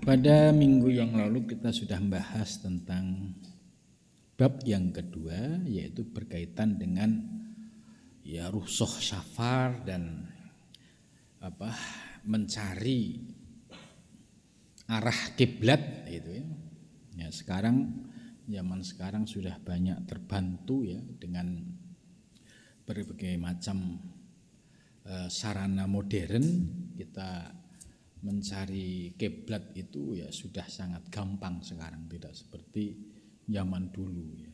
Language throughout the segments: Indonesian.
Pada minggu yang lalu kita sudah membahas tentang bab yang kedua, yaitu berkaitan dengan rusuh syafar dan mencari arah kiblat gitu ya. Zaman sekarang sudah banyak terbantu ya dengan berbagai macam sarana modern. Kita mencari kiblat itu ya sudah sangat gampang sekarang, tidak seperti zaman dulu ya.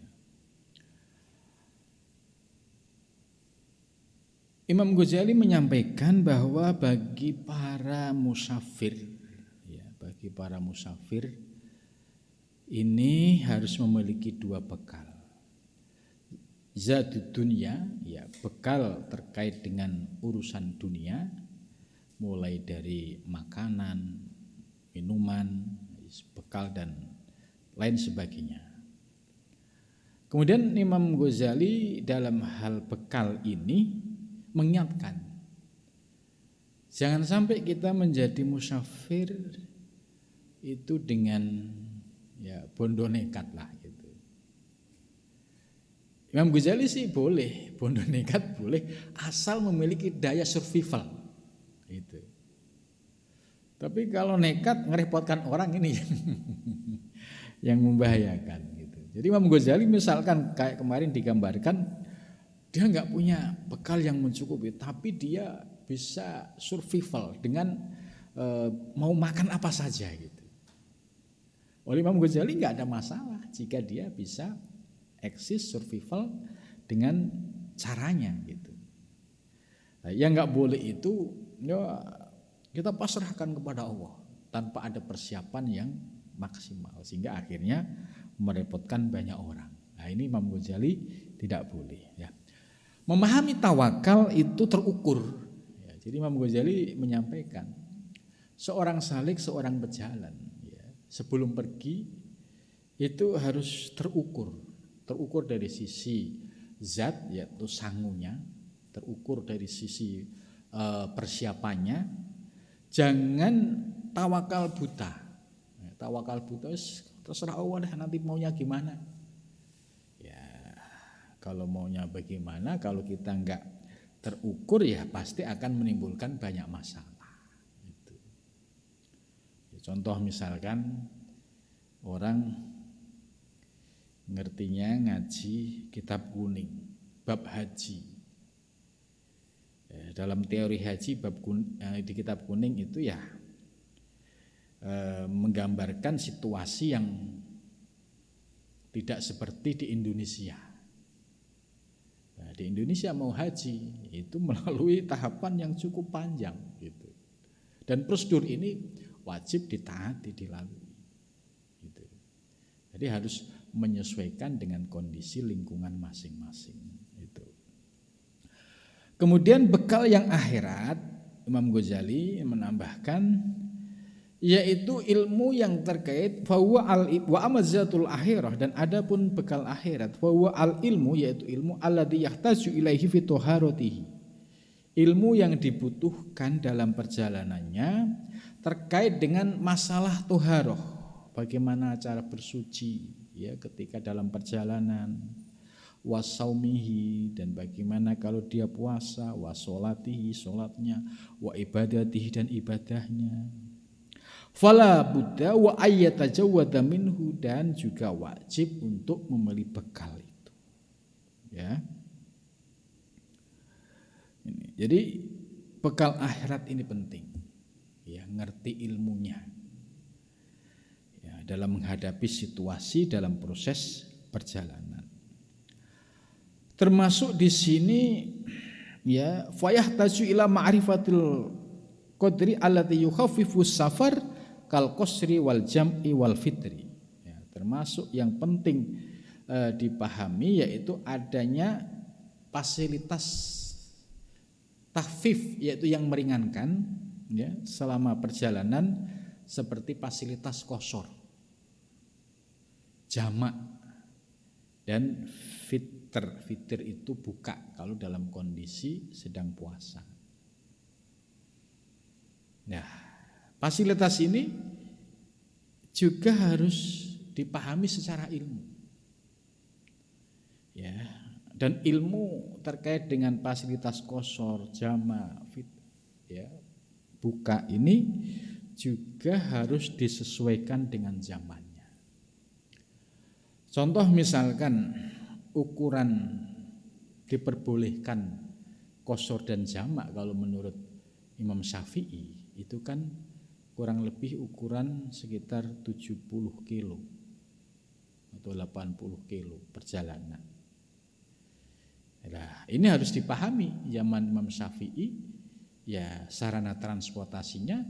Imam Ghazali menyampaikan bahwa bagi para musafir ini harus memiliki dua bekal. Zadud dunya, ya bekal terkait dengan urusan dunia, mulai dari makanan, minuman, bekal dan lain sebagainya. Kemudian Imam Ghazali dalam hal bekal ini mengingatkan, jangan sampai kita menjadi musafir itu dengan bondo nekat lah gitu. Imam Ghazali sih boleh, bondo nekat boleh asal memiliki daya survival. Itu. Tapi kalau nekat ngerepotkan orang ini yang membahayakan gitu. Jadi Imam Ghazali misalkan kayak kemarin digambarkan, dia nggak punya bekal yang mencukupi, tapi dia bisa survival dengan mau makan apa saja gitu. Oleh Imam Ghazali nggak ada masalah jika dia bisa eksis survival dengan caranya gitu. Nah, yang nggak boleh itu kita pasrahkan kepada Allah tanpa ada persiapan yang maksimal sehingga akhirnya merepotkan banyak orang. Nah, ini Imam Ghazali tidak boleh ya. Memahami tawakal itu terukur ya. Jadi Imam Ghazali menyampaikan seorang salik, seorang pejalan ya, sebelum pergi itu harus terukur dari sisi zat yaitu sangunya, terukur dari sisi persiapannya. Jangan tawakal buta. Tawakal buta terserah Allah deh nanti maunya gimana. Ya, kalau maunya bagaimana, kalau kita enggak terukur ya pasti akan menimbulkan banyak masalah. Gitu. Contoh misalkan orang ngertinya ngaji kitab kuning, bab haji. Dalam teori haji di kitab kuning itu ya menggambarkan situasi yang tidak seperti di Indonesia. Nah, di Indonesia mau haji itu melalui tahapan yang cukup panjang gitu. Dan prosedur ini wajib ditaati, dilalui. Gitu. Jadi harus menyesuaikan dengan kondisi lingkungan masing-masing. Kemudian bekal yang akhirat, Imam Ghazali menambahkan yaitu ilmu yang terkait bahwa wa amazatul akhirah, dan adapun bekal akhirat bahwa al ilmu yaitu ilmu alladzi yahtaju ilaihi fi taharatihi, ilmu yang dibutuhkan dalam perjalanannya terkait dengan masalah toharoh, bagaimana cara bersuci ya ketika dalam perjalanan, wasaumihi, dan bagaimana kalau dia puasa, wasolatihi, sholatnya, wa ibadatihi, dan ibadahnya, fala buddha wa ayyatajawwada minhu, dan juga wajib untuk membeli bekal itu ya. Jadi bekal akhirat ini penting ya, ngerti ilmunya ya, dalam menghadapi situasi dalam proses perjalanan. Termasuk di sini ya fayahtaju ila ma'rifatil qadri allati yukhaffifu safar kal qasri wal jam'i wal fitri ya, termasuk yang penting dipahami yaitu adanya fasilitas takhfif, yaitu yang meringankan ya selama perjalanan, seperti fasilitas qasar, jamak, dan fitr itu buka kalau dalam kondisi sedang puasa. Nah, fasilitas ini juga harus dipahami secara ilmu. Ya, dan ilmu terkait dengan fasilitas qashar, jamak, ya, buka ini juga harus disesuaikan dengan zamannya. Contoh misalkan ukuran diperbolehkan qashar dan jamak kalau menurut Imam Syafi'i itu kan kurang lebih ukuran sekitar 70 kilo atau 80 kilo perjalanan. Nah, ini harus dipahami zaman Imam Syafi'i, ya sarana transportasinya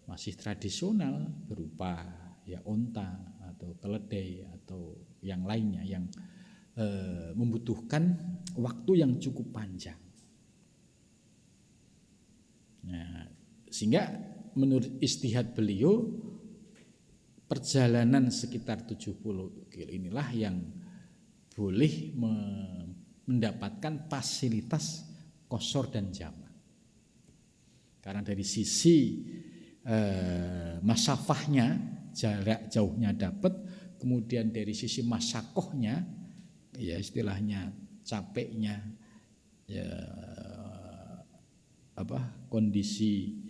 masih tradisional berupa ya onta atau keledai atau yang lainnya yang membutuhkan waktu yang cukup panjang. Nah, sehingga menurut ijtihad beliau perjalanan sekitar 70 kilo inilah yang boleh mendapatkan fasilitas qashar dan jamak. Karena dari sisi masafahnya, jarak jauhnya dapat, kemudian dari sisi masyakohnya, ya istilahnya capeknya, ya kondisi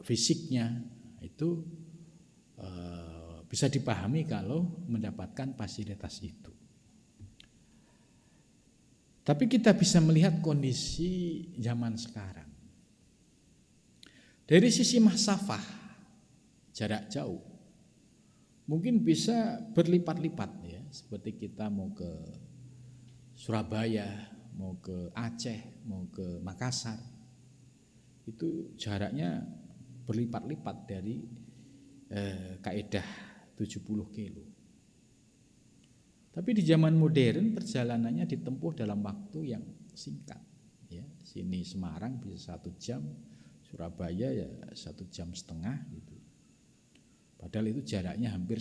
fisiknya itu bisa dipahami kalau mendapatkan fasilitas itu. Tapi kita bisa melihat kondisi zaman sekarang. Dari sisi masafah, jarak jauh, mungkin bisa berlipat-lipat ya. Seperti kita mau ke Surabaya, mau ke Aceh, mau ke Makassar. Itu jaraknya berlipat-lipat dari kaidah 70 kilo. Tapi di zaman modern perjalanannya ditempuh dalam waktu yang singkat. Ya, sini Semarang bisa 1 jam, Surabaya ya 1,5 jam gitu. Padahal itu jaraknya hampir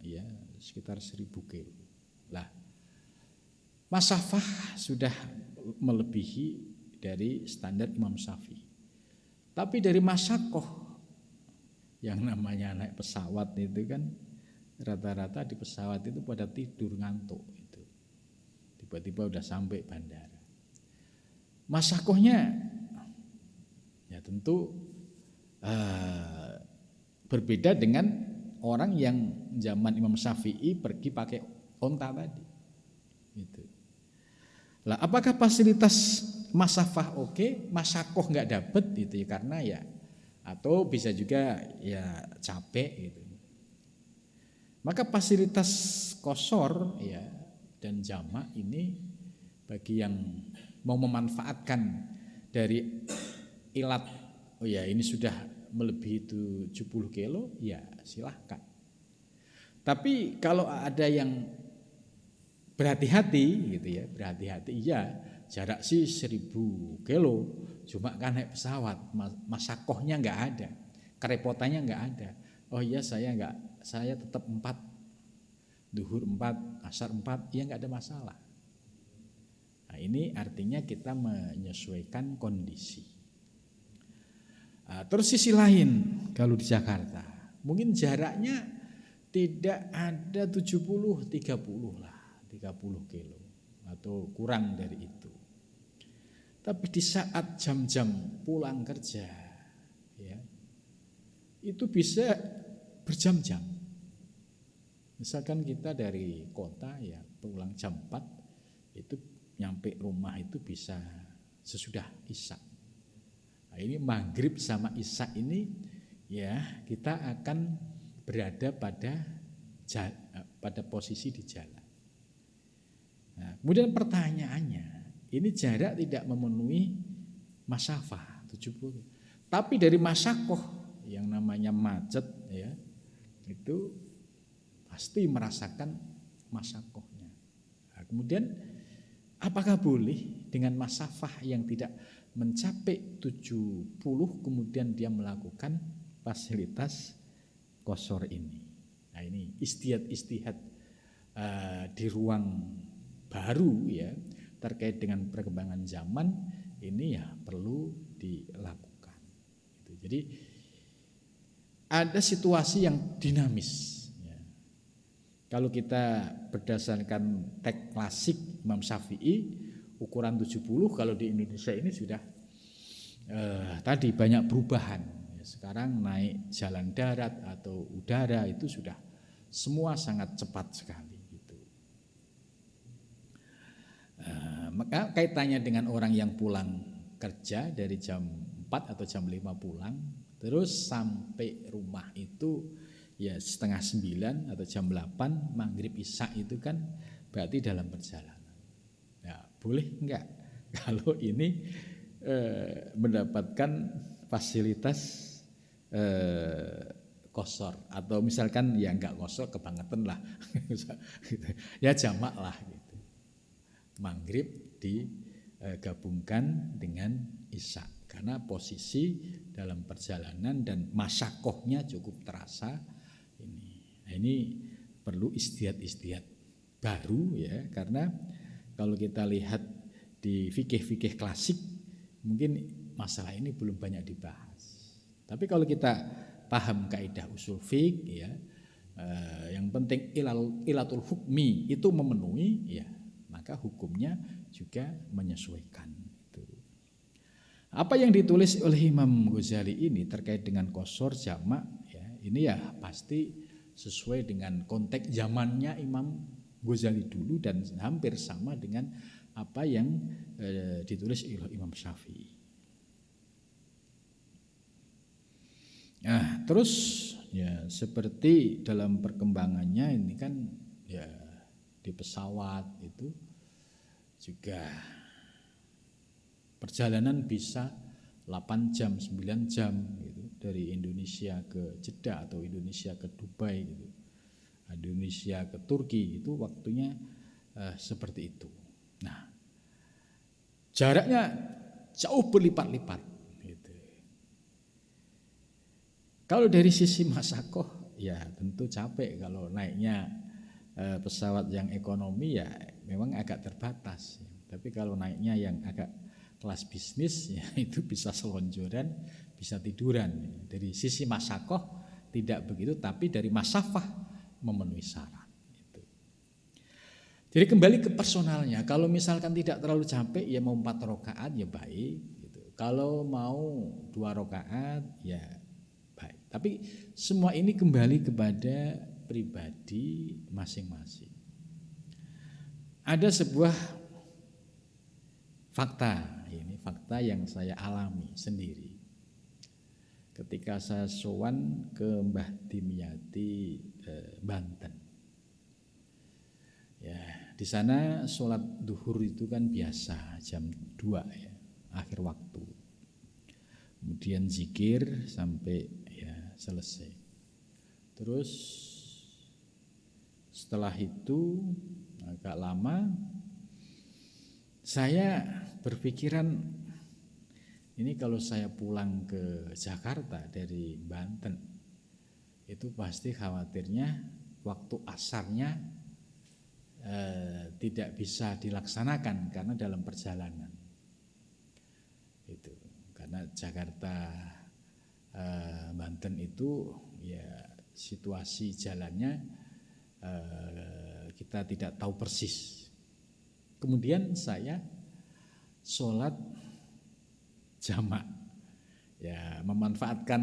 ya sekitar 1000 kilo. Lah, masafah sudah melebihi dari standar Imam Syafi'i. Tapi dari masyakoh yang namanya naik pesawat itu kan rata-rata di pesawat itu pada tidur ngantuk itu. Tiba-tiba udah sampai bandara. Masyakohnya ya tentu berbeda dengan orang yang zaman Imam Syafi'i pergi pakai onta tadi. Gitu. Lah, apakah fasilitas masafah oke, masyakoh nggak dapet gitu ya, karena ya atau bisa juga ya capek gitu. Maka fasilitas qashar ya dan jamak ini bagi yang mau memanfaatkan dari ilat, oh ya ini sudah melebihi itu 70 kilo, ya silahkan. Tapi kalau ada yang berhati-hati gitu ya, berhati-hati ya jarak sih 1000 kilo, cuma kan naik pesawat, masyakohnya nggak ada, kerepotannya nggak ada. Oh iya saya tetap 4, duhur 4, asar 4, ya nggak ada masalah. Nah, ini artinya kita menyesuaikan kondisi. Nah, terus sisi lain kalau di Jakarta, mungkin jaraknya tidak ada 70, 30 lah, 30 kilo atau kurang dari itu. Tapi di saat jam-jam pulang kerja, ya, itu bisa berjam-jam. Misalkan kita dari kota ya pulang jam 4, itu nyampe rumah itu bisa sesudah isya. Nah, ini maghrib sama isya ini ya kita akan berada pada posisi di jalan. Nah, kemudian pertanyaannya, ini jarak tidak memenuhi masafah 70. Tapi dari masyakoh yang namanya macet ya, itu pasti merasakan masyakohnya. Nah, kemudian apakah boleh dengan masafah yang tidak mencapai 70 kemudian dia melakukan fasilitas qashar ini? Nah, ini istihad di ruang baru ya terkait dengan perkembangan zaman ini ya perlu dilakukan. Jadi ada situasi yang dinamis. Ya. Kalau kita berdasarkan teks klasik Imam Syafi'i, ukuran 70, kalau di Indonesia ini sudah tadi banyak perubahan. Sekarang naik jalan darat atau udara itu sudah semua sangat cepat sekali. Gitu. Maka kaitannya dengan orang yang pulang kerja dari jam 4 atau jam 5 pulang, terus sampai rumah itu ya setengah 9 atau jam 8 maghrib isya itu kan berarti dalam perjalanan. Ya, boleh enggak kalau ini mendapatkan fasilitas qashar atau misalkan ya enggak qashar kebangetan lah ya jamak lah gitu. Maghrib digabungkan dengan isya karena posisi dalam perjalanan dan masyakohnya cukup terasa ini. Nah, ini perlu istihad baru ya, karena kalau kita lihat di fikih-fikih klasik mungkin masalah ini belum banyak dibahas. Tapi kalau kita paham kaidah usul fiqh ya, yang penting ilatul hukmi itu memenuhi ya, maka hukumnya juga menyesuaikan. Itu. Apa yang ditulis oleh Imam Ghazali ini terkait dengan qashar jamak ya, ini ya pasti sesuai dengan konteks zamannya Imam Ghazali dulu dan hampir sama dengan apa yang ditulis oleh Imam Syafi'i. Nah, terus ya seperti dalam perkembangannya ini kan ya di pesawat itu juga perjalanan bisa 8 jam, 9 jam gitu, dari Indonesia ke Jeddah atau Indonesia ke Dubai gitu. Indonesia ke Turki itu waktunya seperti itu. Nah, jaraknya jauh berlipat-lipat gitu. Kalau dari sisi masakoh ya tentu capek kalau naiknya pesawat yang ekonomi ya memang agak terbatas. Tapi kalau naiknya yang agak kelas bisnis ya itu bisa selonjoran, bisa tiduran. Dari sisi masakoh tidak begitu, tapi dari masafah memenuhi syarat. Jadi kembali ke personalnya, kalau misalkan tidak terlalu capek ya mau 4 rakaat ya baik gitu. Kalau mau 2 rakaat ya baik. Tapi semua ini kembali kepada pribadi masing-masing. Ada sebuah fakta, ini fakta yang saya alami sendiri. Ketika saya sowan ke Mbah Dimyati Banten. Ya, di sana sholat duhur itu kan biasa jam 2 ya, akhir waktu. Kemudian zikir sampai ya selesai. Terus setelah itu agak lama saya berpikiran ini kalau saya pulang ke Jakarta dari Banten itu pasti khawatirnya waktu asarnya tidak bisa dilaksanakan karena dalam perjalanan itu, karena Jakarta Banten itu ya situasi jalannya kita tidak tahu persis. Kemudian saya sholat jamak ya, memanfaatkan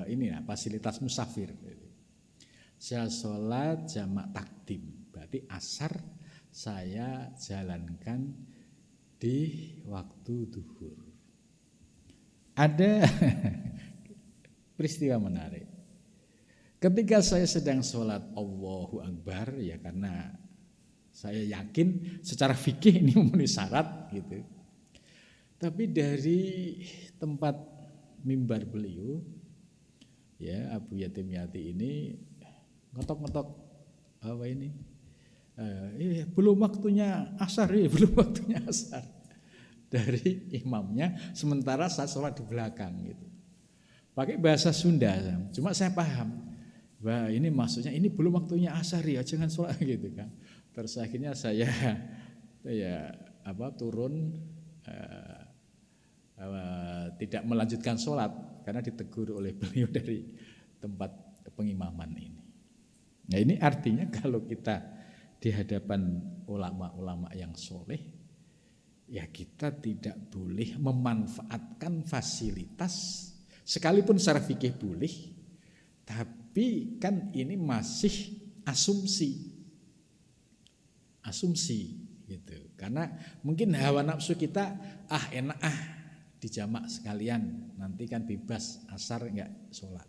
ini ya, fasilitas musafir. Saya sholat jamak takdim, berarti asar saya jalankan di waktu duhur. Ada peristiwa menarik. Ketika saya sedang sholat Allahu Akbar ya, karena saya yakin secara fikih ini memenuhi syarat gitu. Tapi dari tempat mimbar beliau ya, Abu Yatim Yati ini ngotok-ngotok apa ini? Belum waktunya asar, belum waktunya asar. Dari imamnya, sementara saya sholat di belakang gitu. Pakai bahasa Sunda, cuma saya paham. Wah, ini maksudnya ini belum waktunya asar ya, jangan sholat gitu kan. Terus akhirnya saya turun, tidak melanjutkan sholat karena ditegur oleh beliau dari tempat pengimaman ini. Nah ini artinya kalau kita di hadapan ulama-ulama yang soleh, ya kita tidak boleh memanfaatkan fasilitas, sekalipun secara fikih boleh, tapi kan ini masih asumsi gitu. Karena mungkin hawa nafsu kita enak dijamak sekalian, nanti kan bebas asar enggak sholat.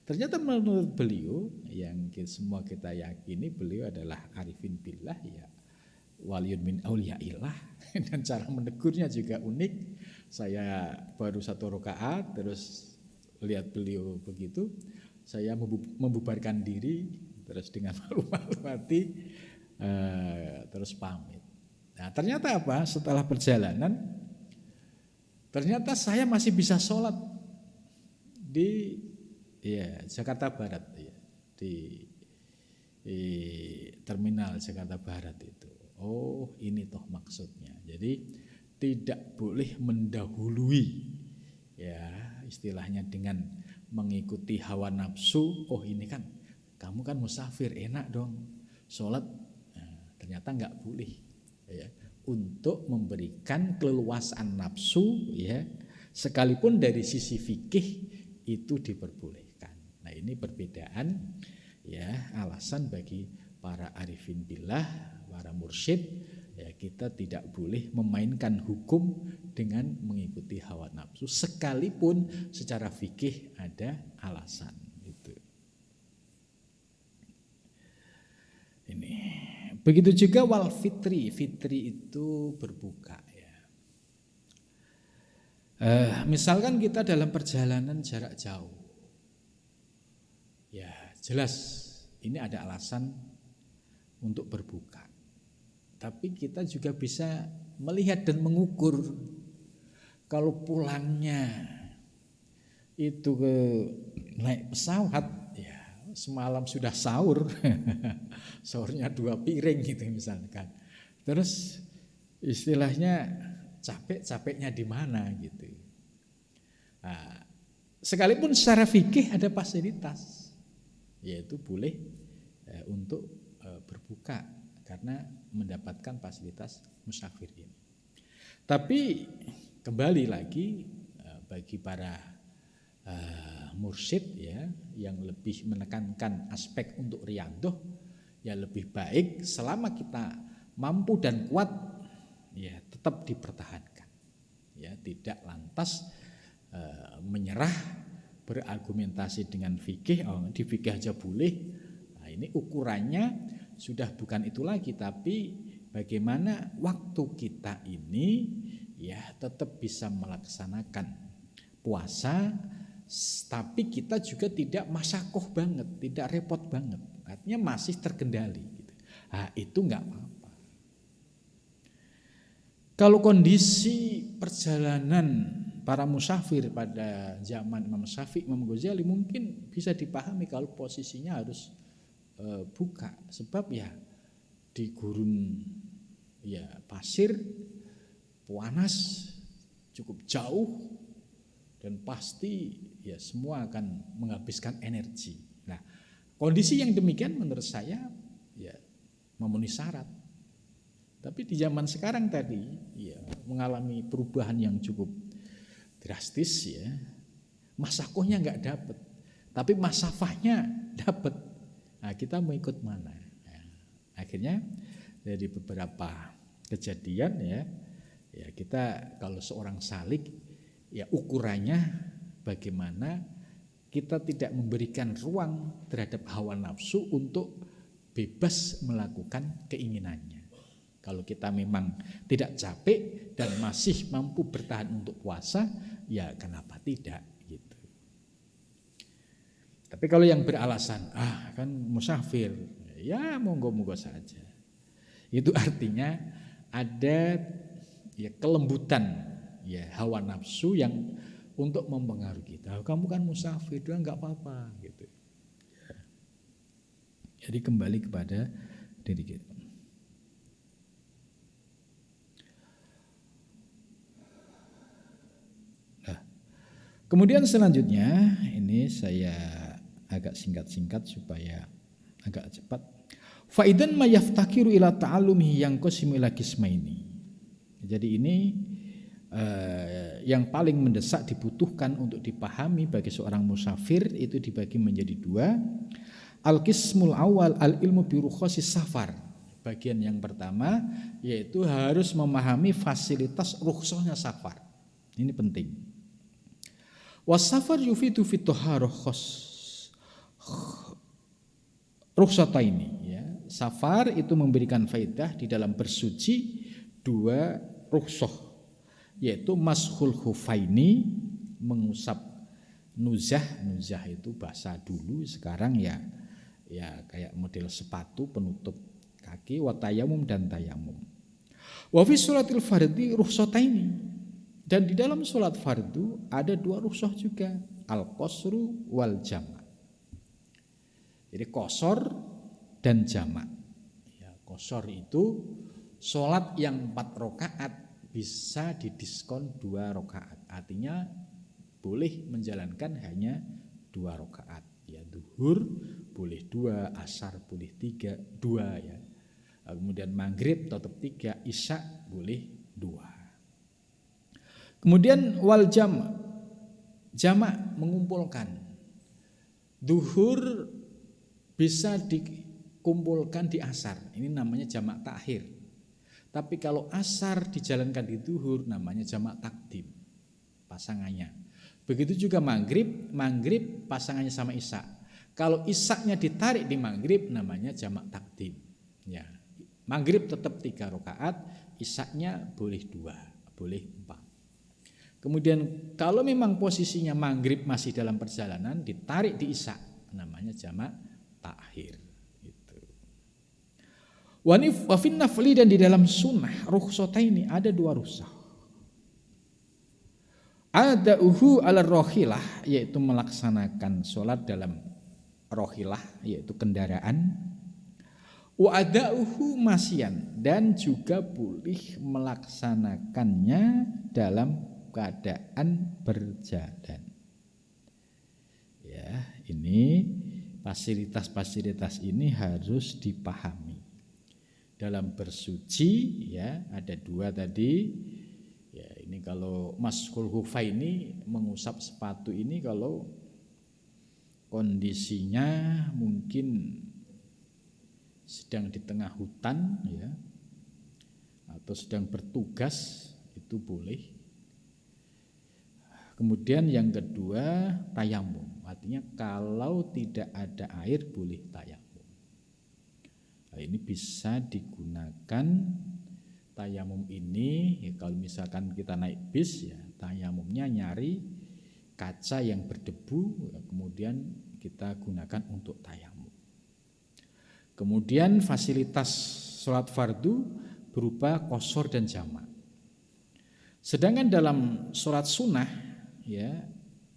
Ternyata menurut beliau yang semua kita yakini, beliau adalah arifin billah, ya waliyun min auliyaillah, dan cara menegurnya juga unik. Saya baru 1 rakaat terus lihat beliau begitu, saya membubarkan diri terus dengan malu-malu hati terus pamit. Nah ternyata apa? Setelah perjalanan ternyata saya masih bisa sholat di Jakarta Barat, di terminal Jakarta Barat itu. Oh ini toh maksudnya. Jadi tidak boleh mendahului, ya istilahnya dengan mengikuti hawa nafsu. Oh ini kan kamu kan musafir, enak dong sholat. Ternyata nggak boleh, ya, untuk memberikan keleluasaan nafsu, ya, sekalipun dari sisi fikih itu diperbolehkan. Nah ini perbedaan, ya, alasan bagi para arifin billah, para mursyid, ya, kita tidak boleh memainkan hukum dengan mengikuti hawa nafsu, sekalipun secara fikih ada alasan. Itu. Ini. Begitu juga wal fitri itu berbuka, ya. Misalkan kita dalam perjalanan jarak jauh, ya jelas ini ada alasan untuk berbuka. Tapi kita juga bisa melihat dan mengukur, kalau pulangnya itu ke naik pesawat, ya semalam sudah sahur, sahurnya 2 piring gitu misalkan. Terus istilahnya capeknya di mana gitu. Nah, sekalipun secara fikih ada fasilitas, yaitu boleh untuk berbuka karena mendapatkan fasilitas musafir ini. Tapi kembali lagi bagi para mursyid, ya, yang lebih menekankan aspek untuk riyadhah, ya lebih baik selama kita mampu dan kuat, ya tetap dipertahankan, ya tidak lantas menyerah berargumentasi dengan fikih. Di fikih aja boleh. Nah, ini ukurannya sudah bukan itu lagi, tapi bagaimana waktu kita ini, ya tetap bisa melaksanakan puasa, tapi kita juga tidak masyakoh banget, tidak repot banget, artinya masih terkendali gitu. Nah, itu enggak apa-apa. Kalau kondisi perjalanan para musafir pada zaman Imam Syafi'i, Imam Ghazali mungkin bisa dipahami kalau posisinya harus buka, sebab ya di gurun, ya pasir, panas, cukup jauh, dan pasti ya semua akan menghabiskan energi. Nah, kondisi yang demikian menurut saya ya memenuhi syarat. Tapi di zaman sekarang tadi ya mengalami perubahan yang cukup drastis, ya. Masakohnya enggak dapat, tapi masafahnya dapat. Nah, kita mau ikut mana? Nah, akhirnya dari beberapa kejadian, ya kita kalau seorang salik, ya ukurannya bagaimana kita tidak memberikan ruang terhadap hawa nafsu untuk bebas melakukan keinginannya. Kalau kita memang tidak capek dan masih mampu bertahan untuk puasa, ya kenapa tidak gitu. Tapi kalau yang beralasan, kan musafir, ya monggo-monggo saja. Itu artinya ada ya kelembutan, ya hawa nafsu yang untuk mempengaruhi kita. Kamu kan musafir, doang nggak apa-apa gitu. Jadi kembali kepada diri kita. Kemudian selanjutnya ini saya agak singkat-singkat supaya agak cepat. Faidan ma yaftakiru ila ta'allumihi yang qasimu ila qismaini. Jadi ini yang paling mendesak dibutuhkan untuk dipahami bagi seorang musafir itu dibagi menjadi dua. Al-qismul awal al-ilmu bi rukhsasis safar. Bagian yang pertama yaitu harus memahami fasilitas rukhsahnya safar. Ini penting. Was-safar yufidu fi taharah rukhsataini ya. Safar itu memberikan faedah di dalam bersuci dua rukhsah, yaitu mashul khufaini, mengusap nuzah itu basah dulu, sekarang ya kayak model sepatu penutup kaki, wa tayamum dan tayamum. Wa fi sholatil fardhi rukhsataini, dan di dalam sholat fardu ada dua rukhsah juga, al-qasru wal jama'. Jadi qasar dan jama'. Ya, qasar itu sholat yang 4 rakaat bisa didiskon 2 rakaat. Artinya boleh menjalankan hanya 2 rakaat. Ya, duhur boleh 2, asar boleh 3, 2 ya. Kemudian maghrib tetap 3, isya boleh 2. Kemudian wal jama' mengumpulkan. Duhur bisa dikumpulkan di asar. Ini namanya jamak takhir. Tapi kalau asar dijalankan di duhur namanya jamak takdim, pasangannya. Begitu juga maghrib pasangannya sama isya. Kalau isyanya ditarik di maghrib namanya jamak takdim. Ya, maghrib tetap 3 rakaat, isyanya boleh 2, boleh 4. Kemudian kalau memang posisinya maghrib masih dalam perjalanan ditarik di isya namanya jamak takhir. Wa fin nafli, dan di dalam sunnah rukhsataini ada 2 rukhsah. Adauhu ala rohilah, yaitu melaksanakan sholat dalam rohilah, yaitu kendaraan. Wa adauhu masyan, dan juga boleh melaksanakannya dalam keadaan berjalan. Ya, ini fasilitas-fasilitas ini harus dipahami. Dalam bersuci ya ada 2 tadi. Ya, ini kalau mashul hufaini, mengusap sepatu ini kalau kondisinya mungkin sedang di tengah hutan ya, atau sedang bertugas itu boleh. Kemudian yang kedua tayamum, artinya kalau tidak ada air boleh tayamum. Nah, ini bisa digunakan tayamum ini ya, kalau misalkan kita naik bis ya tayamumnya nyari kaca yang berdebu ya, kemudian kita gunakan untuk tayamum. Kemudian fasilitas sholat fardu berupa qasar dan jama'. Sedangkan dalam sholat sunnah ya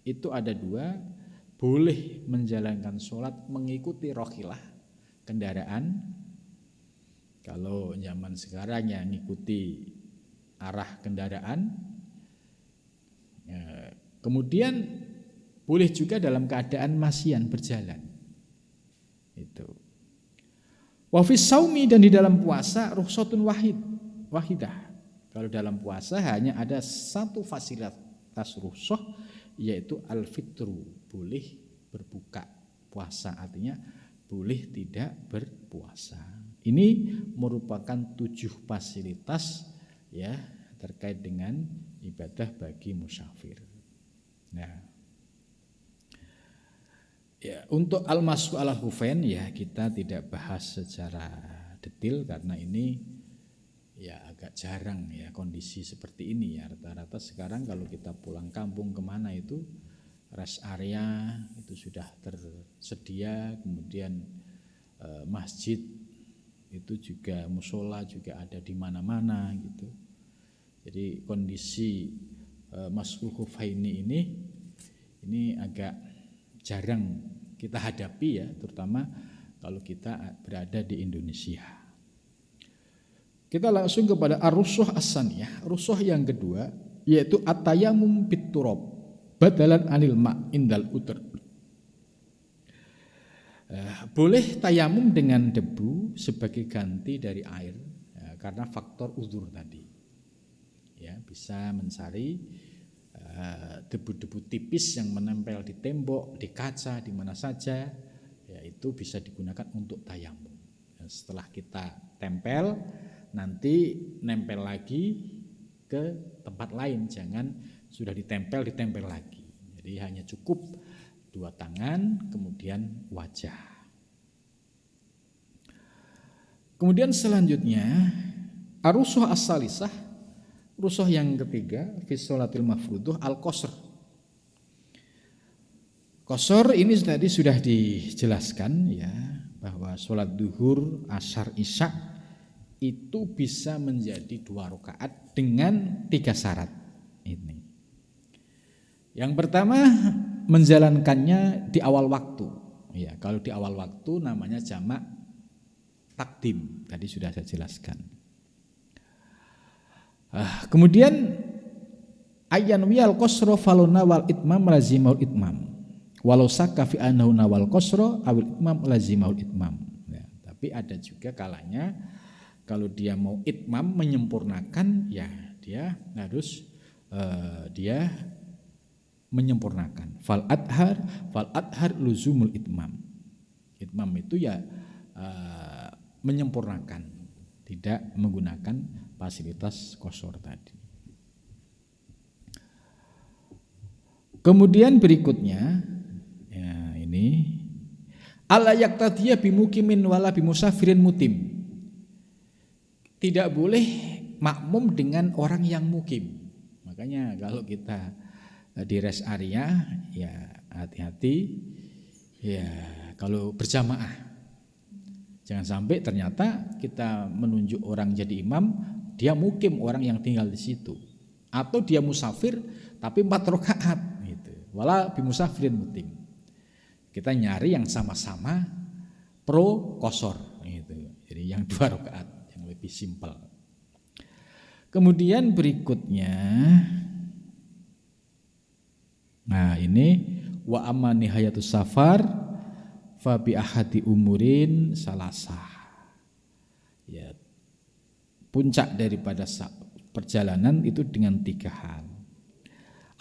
itu ada 2, boleh menjalankan sholat mengikuti rohilah kendaraan. Kalau zaman sekarang ya ngikuti arah kendaraan. Ya, kemudian boleh juga dalam keadaan masyian berjalan. Itu. Wa fis saumi, dan di dalam puasa rukhsatun wahidah. Kalau dalam puasa hanya ada 1 fasilitas rukhsah, yaitu al-fitru, boleh berbuka puasa, artinya boleh tidak berpuasa. Ini merupakan 7 fasilitas ya terkait dengan ibadah bagi musafir. Nah, ya untuk al-mashu ala hufain ya kita tidak bahas secara detail karena ini ya agak jarang ya kondisi seperti ini ya. Rata-rata sekarang kalau kita pulang kampung kemana itu rest area itu sudah tersedia, kemudian masjid itu juga, musola juga ada di mana-mana gitu. Jadi kondisi mashul khufaini ini agak jarang kita hadapi ya, terutama kalau kita berada di Indonesia. Kita langsung kepada ar-rukhsah as-saniyah, rukhsah yang kedua yaitu at-tayammum bit-turab, badalan anil ma indal utur. Boleh tayamum dengan debu sebagai ganti dari air karena faktor uzur tadi. Ya, bisa mencari debu-debu tipis yang menempel di tembok, di kaca, di mana saja, ya itu bisa digunakan untuk tayamum. Setelah kita tempel, nanti nempel lagi ke tempat lain, jangan sudah ditempel lagi. Jadi hanya cukup 2 tangan, kemudian wajah. Kemudian selanjutnya arusuh as-salisah, rusuh yang ketiga fi sholatil mafruduh al-qasr. Qasr ini tadi sudah dijelaskan ya, bahwa sholat duhur, asar, isya itu bisa menjadi 2 rakaat dengan 3 syarat ini. Yang pertama, menjalankannya di awal waktu. Ya, kalau di awal waktu namanya jamak takdim, tadi sudah saya jelaskan. Kemudian ayyan wiyal qasra faluna wal itmam lazimul itmam. Walau saka fi annahu nawal qasra awil itmam lazimul itmam. Ya, tapi ada juga kalanya kalau dia mau itmam menyempurnakan, ya dia harus dia menyempurnakan. Fal adhar luzumul itmam. Itmam itu ya menyempurnakan, tidak menggunakan fasilitas qasar tadi. Kemudian berikutnya ya ini ala yaqtadhiya bimukimin wala bimusafirin mutim. Tidak boleh makmum dengan orang yang mukim. Makanya kalau kita di rest area ya hati-hati ya kalau berjamaah. Jangan sampai ternyata kita menunjuk orang jadi imam, dia mukim orang yang tinggal di situ. Atau dia musafir tapi 4 rakaat gitu. Wala bimusafirin mutim. Kita nyari yang sama-sama pro qasar gitu. Jadi yang 2 rakaat yang lebih simpel. Kemudian berikutnya nah ini wa amma nihayatus safar fa bi ahadi umurin salasah. Ya, puncak daripada perjalanan itu dengan 3 hal.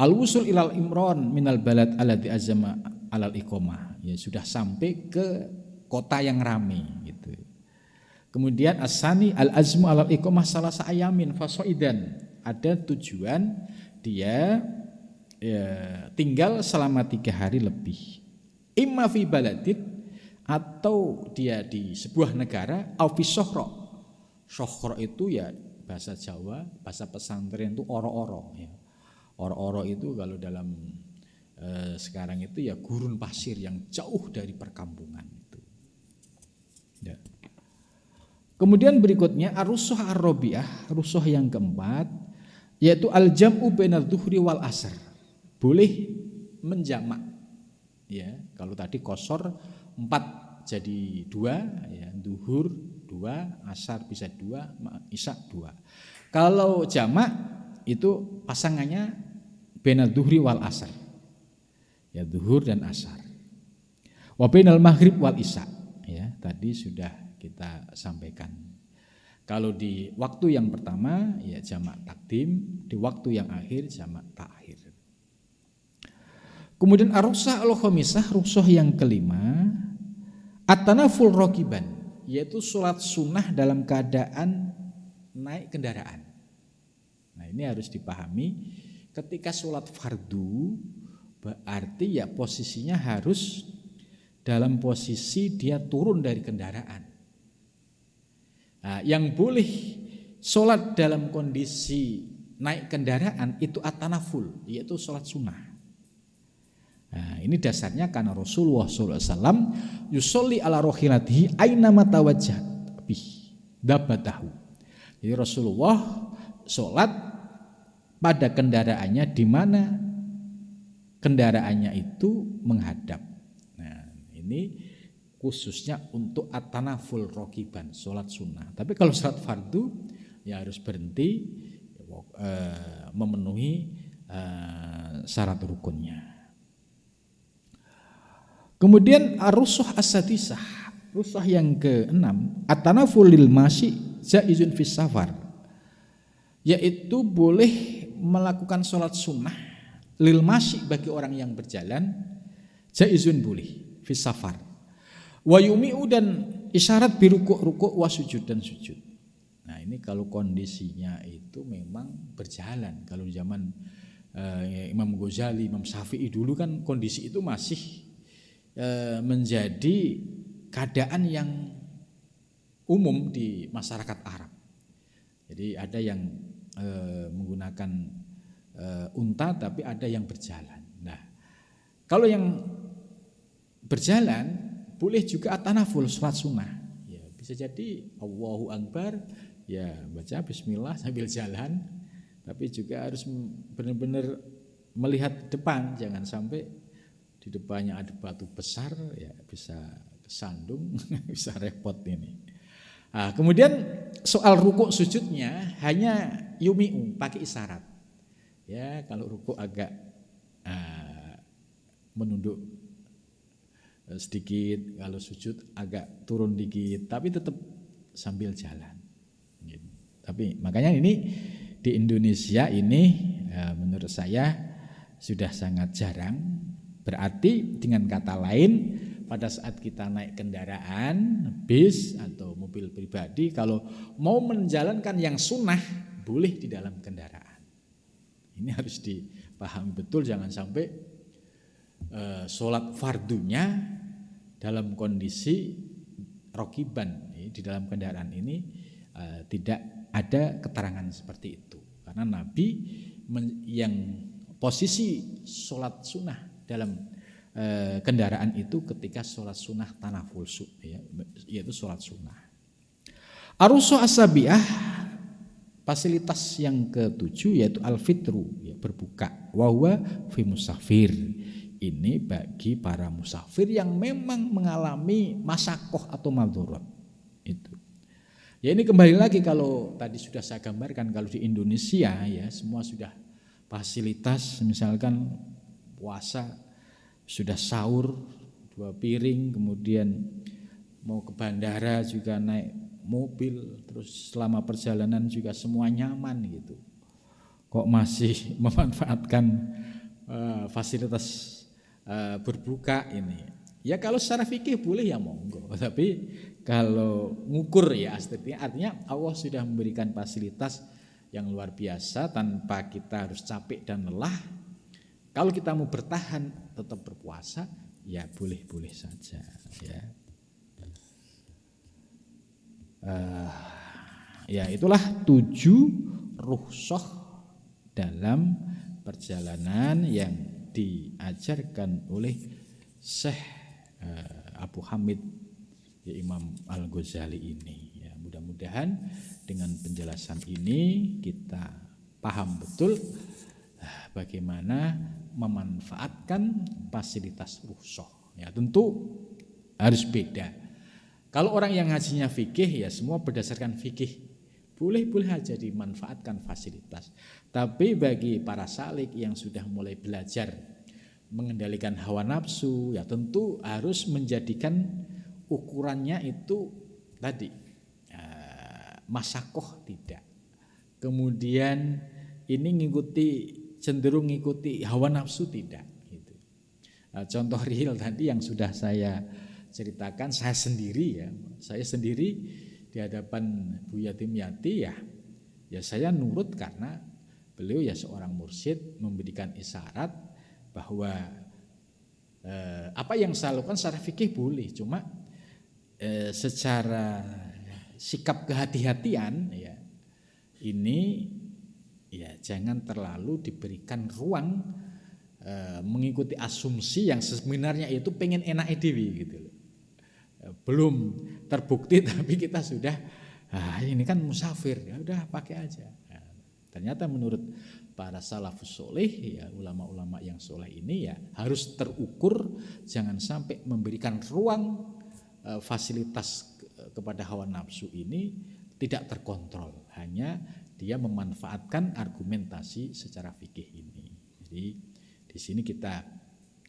Al-wusul ilal imron minal balad alladzi azama alal iqamah. Ya, sudah sampai ke kota yang ramai gitu. Kemudian asani al-azmu alal iqamah salasa ayamin fasoidan. Ada tujuan dia ya, tinggal selama 3 hari lebih. Imma fi baladin atau dia di sebuah negara au fi sohro. Sohro itu ya bahasa Jawa, bahasa pesantren itu oro-oro ya. Oro-oro itu kalau dalam sekarang itu ya gurun pasir yang jauh dari perkampungan itu. Ya. Kemudian berikutnya ar-rusuh ar-rabi'ah, rusuh yang keempat yaitu al-jam'u bainadz zuhri wal asar. Boleh menjamak. Ya, kalau tadi qasar 4 jadi 2 ya, zuhur 2, asar bisa 2, isya 2. Kalau jamak itu pasangannya bainadz zuhri wal asar. Ya, zuhur dan asar. Wa bainal maghrib wal isya. Ya, tadi sudah kita sampaikan. Kalau di waktu yang pertama ya jamak takdim, di waktu yang akhir jamak takhir. Kemudian ar-ruksah al-khamisah, ruksah yang kelima, at-tanaful raqiban, yaitu sholat sunnah dalam keadaan naik kendaraan. Nah, ini harus dipahami, ketika sholat fardu berarti ya posisinya harus dalam posisi dia turun dari kendaraan. Nah, yang boleh sholat dalam kondisi naik kendaraan itu at-tanaful, yaitu sholat sunnah. Nah, ini dasarnya karena Rasulullah SAW yusolli ala rohilatihi aina matawajjah bih dabatahu. Jadi Rasulullah sholat pada kendaraannya di mana kendaraannya itu menghadap. Nah, ini khususnya untuk at-tanaful rokiban, sholat sunnah. Tapi kalau sholat fardu ya harus berhenti memenuhi syarat rukunnya. Kemudian ar-rusuh as-sadisah, rusuh yang ke-6, at-tanaful lil masyi jaizun fis safar, yaitu boleh melakukan sholat sunnah lil masyi bagi orang yang berjalan, jaizun boleh fis safar, wa yumi'u dan isyarat birukuk wa sujud dan sujud. Nah ini kalau kondisinya itu memang berjalan. Kalau di zaman Imam Ghazali, Imam Syafi'i dulu kan kondisi itu masih menjadi keadaan yang umum di masyarakat Arab. Jadi ada yang menggunakan unta, tapi ada yang berjalan. Nah, kalau yang berjalan boleh juga at-tanaful, sholat sunnah. Ya, bisa jadi Allahu Akbar, ya baca Bismillah sambil jalan, tapi juga harus benar-benar melihat depan, jangan sampai di depannya ada batu besar, ya bisa kesandung, bisa repot ini. Nah, kemudian soal rukuk sujudnya hanya yumi'u, pakai isyarat. Ya, kalau rukuk agak menunduk sedikit, kalau sujud agak turun dikit, tapi tetap sambil jalan. Gitu. Tapi makanya ini di Indonesia ini menurut saya sudah sangat jarang. Berarti dengan kata lain, pada saat kita naik kendaraan, bis atau mobil pribadi, kalau mau menjalankan yang sunnah, boleh di dalam kendaraan. Ini harus dipahami betul, jangan sampai sholat fardunya dalam kondisi rokiban di dalam kendaraan ini tidak ada keterangan seperti itu. Karena Nabi yang posisi sholat sunnah dalam kendaraan itu ketika sholat sunnah tanaful, yaitu sholat sunnah. Arusu asabiah, fasilitas yang ke-7 yaitu al-fitru, ya, berbuka. Wahwa fi musafir, ini bagi para musafir yang memang mengalami masakoh atau madhurat. Itu. Ya ini kembali lagi, kalau tadi sudah saya gambarkan, kalau di Indonesia ya semua sudah fasilitas, misalkan puasa sudah sahur 2 piring, kemudian mau ke bandara juga naik mobil, terus selama perjalanan juga semua nyaman gitu. Kok masih memanfaatkan fasilitas berbuka ini? Ya kalau secara fikih boleh ya monggo, tapi kalau ngukur ya artinya Allah sudah memberikan fasilitas yang luar biasa tanpa kita harus capek dan lelah. Kalau kita mau bertahan tetap berpuasa, ya boleh-boleh saja ya. Ya itulah 7 rukhsah dalam perjalanan yang diajarkan oleh Syekh Abu Hamid, ya Imam Al-Ghazali ini. Ya, mudah-mudahan dengan penjelasan ini kita paham betul bagaimana memanfaatkan fasilitas rukhsah. Ya, tentu harus beda. Kalau orang yang ngajinya fikih, ya semua berdasarkan fikih. Boleh-boleh aja dimanfaatkan fasilitas. Tapi bagi para salik yang sudah mulai belajar mengendalikan hawa nafsu, ya tentu harus menjadikan ukurannya itu tadi masakoh tidak. Kemudian ini cenderung ngikuti hawa nafsu tidak. Gitu. Contoh real tadi yang sudah saya ceritakan, saya sendiri di hadapan Bu Yatim Yati ya saya nurut karena beliau ya seorang mursyid memberikan isyarat bahwa apa yang saya lakukan secara fikih boleh, cuma secara sikap kehati-hatian ya ini ya jangan terlalu diberikan ruang mengikuti asumsi yang sebenarnya itu pengen enak dewi gitu loh. Belum terbukti tapi kita sudah ini kan musafir, ya udah pakai aja. Nah, ternyata menurut para salafus soleh, ya ulama-ulama yang soleh ini ya harus terukur, jangan sampai memberikan ruang fasilitas kepada hawa nafsu ini tidak terkontrol, hanya dia memanfaatkan argumentasi secara fikih ini. Jadi di sini kita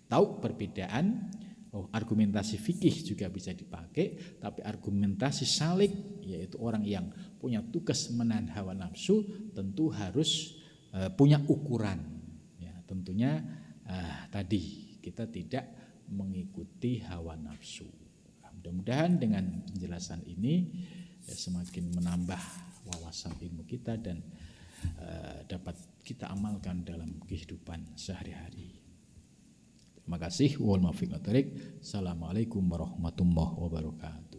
tahu perbedaan. Argumentasi fikih juga bisa dipakai, tapi argumentasi salik, yaitu orang yang punya tugas menahan hawa nafsu, tentu harus punya ukuran. Ya, tentunya tadi kita tidak mengikuti hawa nafsu. Mudah-mudahan dengan penjelasan ini semakin menambah wawasan ilmu kita dan dapat kita amalkan dalam kehidupan sehari-hari. Terima kasih. Assalamualaikum warahmatullahi wabarakatuh.